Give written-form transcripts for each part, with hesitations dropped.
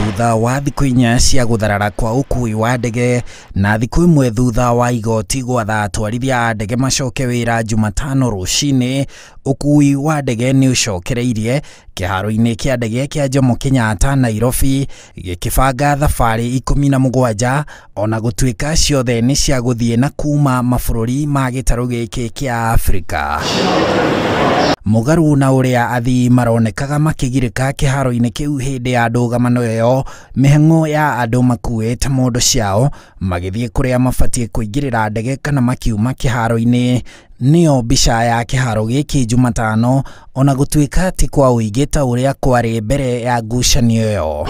thutha wa thikũ 4 cia gũtharara kwa ũkuui wa ndege na thikũ 1 thutha wa igoti gwatha atwarithia a ndege macoke wĩra Jumatano rũcinĩ, ũkuui wa ndege nĩ ũcokereirie kĩharo-inĩ kĩa ndege kĩa Jomo Kenyatta Nairobi gĩkĩbanga thabarĩ 17 ona gũtuĩka ciothe nĩ cia gũthiĩ na kuma mabũrũri ma gĩtarũ gĩkĩ kĩa Afrika. Mũgarũ na ũrĩa athii maronekaga makĩgirĩka kĩharo-inĩ kĩu hĩndĩ ya ndũgamano ĩyo, mĩhang'o ya andũ makuĩte mondo ciao magĩthiĩ kũrĩa mabatiĩ kũingĩrĩra ndege kana makiuma kĩharo-inĩ. Nĩyo mbica ya kĩharo gĩkĩ Jumatano, ona gũtuĩka ti kwa ũingĩ ta ũrĩa kwarĩ mbere ya ngucanio ĩyo.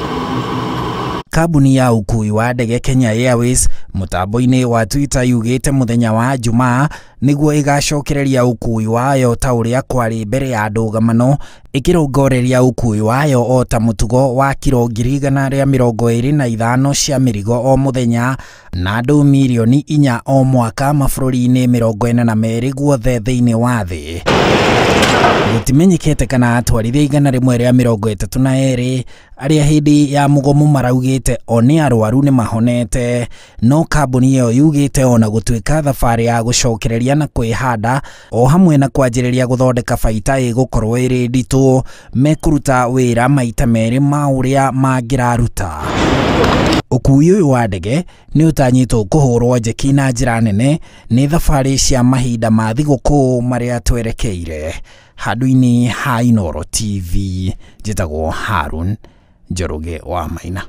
Kambuni ya ũkuui wa ndege Kenya Airways mũtambo-inĩ wa Twitter yugĩte mũthenya wa Jumaa nĩguo ĩgacokereria ũkuui wayo ta ũrĩa kwarĩ mbere ya ndũgamano, ĩkĩrongoreria ũkuui wayo o ta mũtugo wa kilo 125 cia mĩrigo o mũthenya na andũ milioni 4 o mwaka mabũrũri-inĩ 42 guothe thĩinĩ wa thĩ. Gũtimenyekete kana atwarithia 132 arĩa hĩndĩ ya mũgomo maraugĩte o nĩ arwaru nĩ mahonete, no kambuni ĩyo yugĩte ona gũtuĩka thabarĩ ya gũcokereria na kwĩhanda o hamwe na kwanjĩrĩria gũthondeka baita ĩgũkorwo ĩrĩ nditũ, mekũruta wĩra maita merĩ ma ũrĩa mangĩraruta. Ũkuui ũyũ wa ndege nĩ ũtanyĩtwo kũhũrwo njeki na njĩra nene nĩ thabarĩ cia mahinda ma thigũkũ marĩa twerekeire. Handũ-inĩ ha Inooro TV, njĩtagwo Harun Njoroge wa Maina.